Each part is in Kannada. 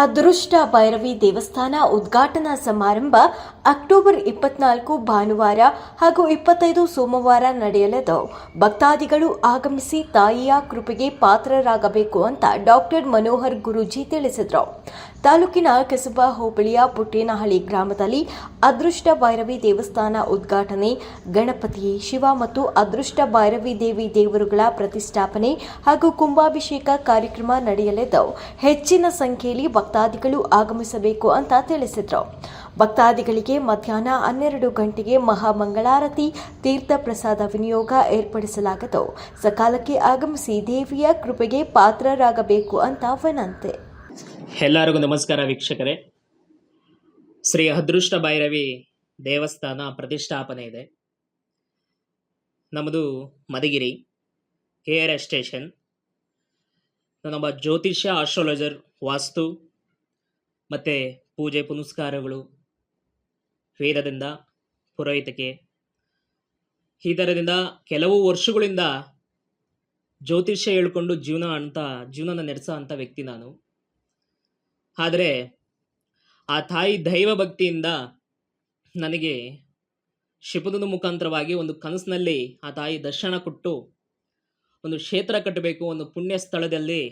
ಅದೃಷ್ಟ ಭೈರವಿ ದೇವಸ್ಥಾನ ಉದ್ಘಾಟನಾ ಸಮಾರಂಭ ಅಕ್ಟೋಬರ್ 24 ಭಾನುವಾರ ಹಾಗೂ 25 ಸೋಮವಾರ ನಡೆಯಲಿದ್ದು, ಭಕ್ತಾದಿಗಳು ಆಗಮಿಸಿ ತಾಯಿಯ ಕೃಪೆಗೆ ಪಾತ್ರರಾಗಬೇಕು ಅಂತ ಡಾಕ್ಟರ್ ಮನೋಹರ್ ಗುರೂಜಿ ತಿಳಿಸಿದರು. ತಾಲೂಕಿನ ಕೆಸುಬಾ ಹೋಬಳಿಯ ಪುಟ್ಟೇನಹಳ್ಳಿ ಗ್ರಾಮದಲ್ಲಿ ಅದೃಷ್ಟ ಭೈರವಿ ದೇವಸ್ಥಾನ ಉದ್ಘಾಟನೆ, ಗಣಪತಿ, ಶಿವ ಮತ್ತು ಅದೃಷ್ಟ ಭೈರವಿ ದೇವಿ ದೇವರುಗಳ ಪ್ರತಿಷ್ಠಾಪನೆ ಹಾಗೂ ಕುಂಭಾಭಿಷೇಕ ಕಾರ್ಯಕ್ರಮ ನಡೆಯಲಿದ್ದು, ಹೆಚ್ಚಿನ ಸಂಖ್ಯೆಯಲ್ಲಿ ಭಕ್ತಾದಿಗಳು ಆಗಮಿಸಬೇಕು ಅಂತ ತಿಳಿಸಿದರು. ಭಕ್ತಾದಿಗಳಿಗೆ ಮಧ್ಯಾಹ್ನ 12 ಗಂಟೆಗೆ ಮಹಾಮಂಗಳಾರತಿ, ತೀರ್ಥ ಪ್ರಸಾದ ವಿನಿಯೋಗ ಏರ್ಪಡಿಸಲಾಗಿದ್ದು, ಸಕಾಲಕ್ಕೆ ಆಗಮಿಸಿ ದೇವಿಯ ಕೃಪೆಗೆ ಪಾತ್ರರಾಗಬೇಕು ಅಂತ ವಿನಂತಿ. ಎಲ್ಲರಿಗೂ ನಮಸ್ಕಾರ ವೀಕ್ಷಕರೇ. ಶ್ರೀ ಅದೃಷ್ಟ ಭೈರವಿ ದೇವಸ್ಥಾನ ಪ್ರತಿಷ್ಠಾಪನೆ ಇದೆ. ನಮ್ಮದು ಮಧುಗಿರಿ KRS ಸ್ಟೇಷನ್. ನಾನೊಬ್ಬ ಜ್ಯೋತಿಷ್ಯ, ಆಸ್ಟ್ರಾಲಜರ್, ವಾಸ್ತು ಮತ್ತು ಪೂಜೆ ಪುನಸ್ಕಾರಗಳು, ವೇದದಿಂದ ಪುರೋಹಿತಿಕೆ, ಈ ಥರದಿಂದ ಕೆಲವು ವರ್ಷಗಳಿಂದ ಜ್ಯೋತಿಷ್ಯ ಹೇಳ್ಕೊಂಡು ಜೀವನ ನಡೆಸೋ ಅಂಥ ವ್ಯಕ್ತಿ ನಾನು. ಆದರೆ ಆ ತಾಯಿ ದೈವ ಭಕ್ತಿಯಿಂದ ನನಗೆ ಶಿಪುದನ ಮುಖಾಂತರವಾಗಿ ಒಂದು ಕನಸಿನಲ್ಲಿ ಆ ತಾಯಿ ದರ್ಶನ ಕೊಟ್ಟು ಒಂದು ಕ್ಷೇತ್ರ ಕಟ್ಟಬೇಕು, ಒಂದು ಪುಣ್ಯ ಸ್ಥಳದಲ್ಲಿ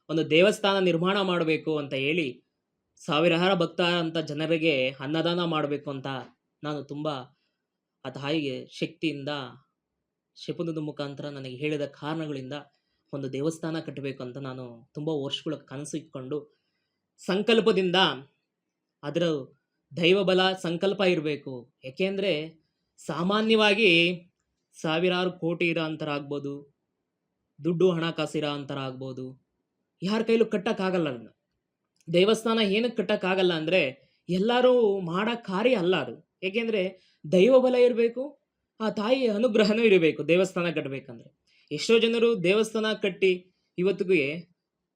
ಒಂದು ದೇವಸ್ಥಾನ ನಿರ್ಮಾಣ ಮಾಡಬೇಕು ಅಂತ ಹೇಳಿ ಸಾವಿರಾರು ಭಕ್ತ ಜನರಿಗೆ ಅನ್ನದಾನ ಮಾಡಬೇಕು ಅಂತ ನಾನು ತುಂಬ ಆ ತಾಯಿಗೆ ಶಕ್ತಿಯಿಂದ ಶಿಪುದನ ಮುಖಾಂತರ ನನಗೆ ಹೇಳಿದ ಕಾರಣಗಳಿಂದ ಒಂದು ದೇವಸ್ಥಾನ ಕಟ್ಟಬೇಕು ಅಂತ ನಾನು ತುಂಬ ವರ್ಷಗಳ ಕನಸು ಇಟ್ಕೊಂಡು ಸಂಕಲ್ಪದಿಂದ, ಅದರ ದೈವಬಲ ಸಂಕಲ್ಪ ಇರಬೇಕು. ಏಕೆಂದರೆ ಸಾಮಾನ್ಯವಾಗಿ ಸಾವಿರಾರು ಕೋಟಿ ಇರೋ ಅಂತರ ಆಗ್ಬೋದು, ದುಡ್ಡು ಹಣಕಾಸಿರೋ ಅಂತರ ಆಗ್ಬೋದು, ಯಾರ ಕೈಲೂ ಕಟ್ಟಕ್ಕಾಗಲ್ಲ. ದೇವಸ್ಥಾನ ಏನಕ್ಕೆ ಕಟ್ಟಕ್ಕಾಗಲ್ಲ ಅಂದರೆ ಎಲ್ಲರೂ ಮಾಡೋ ಕಾರ್ಯ ಅಲ್ಲ ಅದು. ಏಕೆಂದರೆ ದೈವಬಲ ಇರಬೇಕು, ಆ ತಾಯಿಯ ಅನುಗ್ರಹನೂ ಇರಬೇಕು ದೇವಸ್ಥಾನ ಕಟ್ಟಬೇಕಂದ್ರೆ. ಎಷ್ಟೋ ಜನರು ದೇವಸ್ಥಾನ ಕಟ್ಟಿ ಇವತ್ತಿಗೂ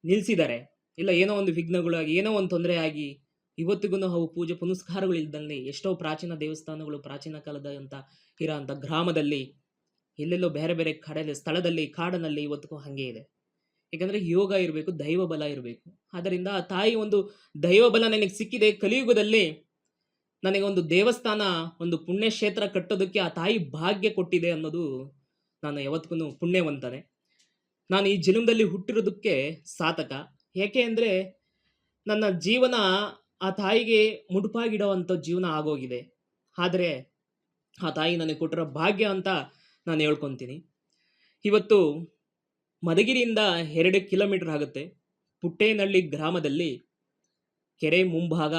ನಿಲ್ಲಿಸಿದ್ದಾರೆ. ಇಲ್ಲ, ಏನೋ ಒಂದು ವಿಘ್ನಗಳಾಗಿ, ಏನೋ ಒಂದು ತೊಂದರೆ ಆಗಿ ಇವತ್ತಿಗೂ ಅವು ಪೂಜೆ ಪುನಸ್ಕಾರಗಳು ಇಲ್ದಂಗೆ ಎಷ್ಟೋ ಪ್ರಾಚೀನ ದೇವಸ್ಥಾನಗಳು ಪ್ರಾಚೀನ ಕಾಲದಂತ ಇರೋ ಅಂಥ ಗ್ರಾಮದಲ್ಲಿ, ಎಲ್ಲೆಲ್ಲೋ ಬೇರೆ ಬೇರೆ ಕಡೆ ಸ್ಥಳದಲ್ಲಿ, ಕಾಡಿನಲ್ಲಿ ಇವತ್ತಿಗೂ ಹಾಗೆ ಇದೆ. ಯಾಕಂದರೆ ಯೋಗ ಇರಬೇಕು, ದೈವ ಬಲ ಇರಬೇಕು. ಆದ್ದರಿಂದ ಆ ತಾಯಿ ಒಂದು ದೈವ ಬಲ ನನಗೆ ಸಿಕ್ಕಿದೆ. ಕಲಿಯುಗದಲ್ಲಿ ನನಗೆ ಒಂದು ದೇವಸ್ಥಾನ, ಒಂದು ಪುಣ್ಯಕ್ಷೇತ್ರ ಕಟ್ಟೋದಕ್ಕೆ ಆ ತಾಯಿ ಭಾಗ್ಯ ಕೊಟ್ಟಿದೆ ಅನ್ನೋದು ನಾನು ಯಾವತ್ತಿಗೂ ಪುಣ್ಯವಂತನೇ. ನಾನು ಈ ಜನ್ಮದಲ್ಲಿ ಹುಟ್ಟಿರೋದಕ್ಕೆ ಸಾರ್ಥಕ. ಏಕೆ ಅಂದರೆ ನನ್ನ ಜೀವನ ಆ ತಾಯಿಗೆ ಮುಡುಪಾಗಿಡೋವಂಥ ಜೀವನ ಆಗೋಗಿದೆ. ಆದರೆ ಆ ತಾಯಿ ನನಗೆ ಕೊಟ್ಟಿರೋ ಭಾಗ್ಯ ಅಂತ ನಾನು ಹೇಳ್ಕೊತೀನಿ. ಇವತ್ತು ಮಧುಗಿರಿಯಿಂದ 2 ಕಿಲೋಮೀಟರ್ ಆಗುತ್ತೆ. ಪುಟ್ಟೇನಹಳ್ಳಿ ಗ್ರಾಮದಲ್ಲಿ ಕೆರೆ ಮುಂಭಾಗ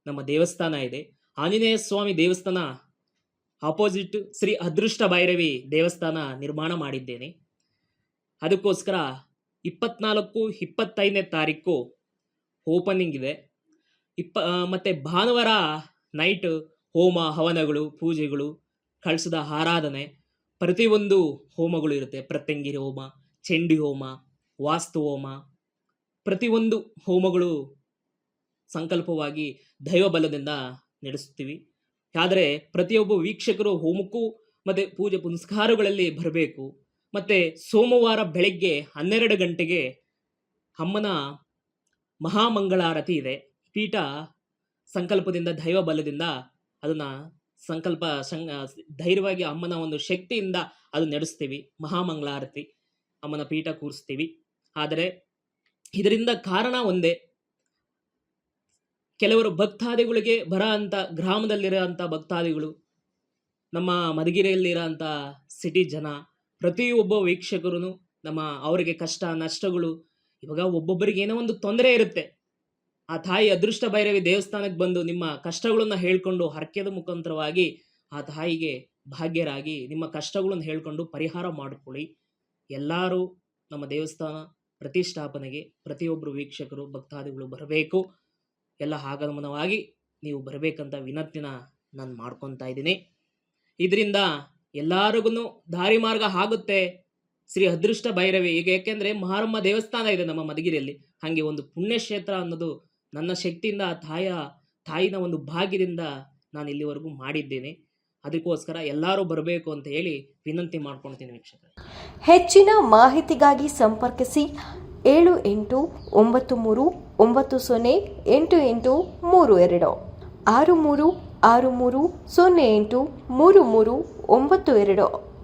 ನಮ್ಮ ದೇವಸ್ಥಾನ ಇದೆ. ಆಂಜನೇಯ ಸ್ವಾಮಿ ದೇವಸ್ಥಾನ ಆಪೋಸಿಟ್ ಶ್ರೀ ಅದೃಷ್ಟ ಭೈರವಿ ದೇವಸ್ಥಾನ ನಿರ್ಮಾಣ ಮಾಡಿದ್ದೇನೆ. ಅದಕ್ಕೋಸ್ಕರ 24, 25ನೇ ತಾರೀಕು ಓಪನಿಂಗ್ ಇದೆ. ಮತ್ತು ಭಾನುವಾರ ನೈಟ್ ಹೋಮ ಹವನಗಳು, ಪೂಜೆಗಳು, ಕಳಸದ ಆರಾಧನೆ, ಪ್ರತಿಯೊಂದು ಹೋಮಗಳು ಇರುತ್ತೆ. ಪ್ರತ್ಯಂಗಿರಿ ಹೋಮ, ಚಂಡಿ ಹೋಮ, ವಾಸ್ತು ಹೋಮ, ಪ್ರತಿಯೊಂದು ಹೋಮಗಳು ಸಂಕಲ್ಪವಾಗಿ ದೈವಬಲದಿಂದ ನಡೆಸ್ತೀವಿ. ಆದರೆ ಪ್ರತಿಯೊಬ್ಬ ವೀಕ್ಷಕರು ಹೋಮಕ್ಕೂ ಮತ್ತು ಪೂಜೆ ಪುನಸ್ಕಾರಗಳಲ್ಲಿ ಬರಬೇಕು. ಮತ್ತು ಸೋಮವಾರ ಬೆಳಗ್ಗೆ 12 ಗಂಟೆಗೆ ಅಮ್ಮನ ಮಹಾಮಂಗಳಾರತಿ ಇದೆ. ಪೀಠ ಸಂಕಲ್ಪದಿಂದ, ದೈವ ಬಲದಿಂದ ಅದನ್ನು ಧೈರ್ಯವಾಗಿ ಅಮ್ಮನ ಒಂದು ಶಕ್ತಿಯಿಂದ ಅದು ನಡೆಸ್ತೀವಿ. ಮಹಾಮಂಗಳಾರತಿ ಅಮ್ಮನ ಪೀಠ ಕೂರಿಸ್ತೀವಿ. ಆದರೆ ಇದರಿಂದ ಕಾರಣ ಒಂದೇ, ಕೆಲವರು ಭಕ್ತಾದಿಗಳಿಗೆ ಬರೋ ಅಂಥ ಗ್ರಾಮದಲ್ಲಿರೋ ಅಂಥ ಭಕ್ತಾದಿಗಳು, ನಮ್ಮ ಮಧುಗಿರಿಯಲ್ಲಿರೋ ಅಂಥ ಸಿಟಿ ಜನ, ಪ್ರತಿಯೊಬ್ಬ ವೀಕ್ಷಕರು ಅವರಿಗೆ ಕಷ್ಟ ನಷ್ಟಗಳು, ಇವಾಗ ಒಬ್ಬೊಬ್ಬರಿಗೆ ಏನೋ ಒಂದು ತೊಂದರೆ ಇರುತ್ತೆ. ಆ ತಾಯಿ ಅದೃಷ್ಟ ಭೈರವಿ ದೇವಸ್ಥಾನಕ್ಕೆ ಬಂದು ನಿಮ್ಮ ಕಷ್ಟಗಳನ್ನು ಹೇಳ್ಕೊಂಡು ಹರಕೆದ ಮುಖಾಂತರವಾಗಿ ಆ ತಾಯಿಗೆ ಭಾಗ್ಯರಾಗಿ ನಿಮ್ಮ ಕಷ್ಟಗಳನ್ನು ಹೇಳ್ಕೊಂಡು ಪರಿಹಾರ ಮಾಡಿಕೊಳ್ಳಿ. ಎಲ್ಲರೂ ನಮ್ಮ ದೇವಸ್ಥಾನ ಪ್ರತಿಷ್ಠಾಪನೆಗೆ ಪ್ರತಿಯೊಬ್ಬರು ವೀಕ್ಷಕರು ಭಕ್ತಾದಿಗಳು ಬರಬೇಕು. ಎಲ್ಲ ಆಗಮನವಾಗಿ ನೀವು ಬರಬೇಕಂತ ವಿನಂತಿನ ನಾನು ಮಾಡ್ಕೊತಾ ಇದ್ದೀನಿ. ಇದರಿಂದ ಎಲ್ಲರಿಗೂ ದಾರಿ ಮಾರ್ಗ ಆಗುತ್ತೆ. ಶ್ರೀ ಅದೃಷ್ಟ ಭೈರವಿ ಈಗ ಏಕೆಂದರೆ ಮಾರಮ್ಮ ದೇವಸ್ಥಾನ ಇದೆ ನಮ್ಮ ಮಧುಗಿರಿಯಲ್ಲಿ, ಹಾಗೆ ಒಂದು ಪುಣ್ಯಕ್ಷೇತ್ರ ಅನ್ನೋದು ನನ್ನ ಶಕ್ತಿಯಿಂದ ತಾಯಿನ ಒಂದು ಭಾಗ್ಯದಿಂದ ನಾನು ಇಲ್ಲಿವರೆಗೂ ಮಾಡಿದ್ದೇನೆ. ಅದಕ್ಕೋಸ್ಕರ ಎಲ್ಲರೂ ಬರಬೇಕು ಅಂತ ಹೇಳಿ ವಿನಂತಿ ಮಾಡ್ಕೊಳ್ತೀನಿ ವೀಕ್ಷಕರೇ. ಹೆಚ್ಚಿನ ಮಾಹಿತಿಗಾಗಿ ಸಂಪರ್ಕಿಸಿ 7893 908832 6363083392.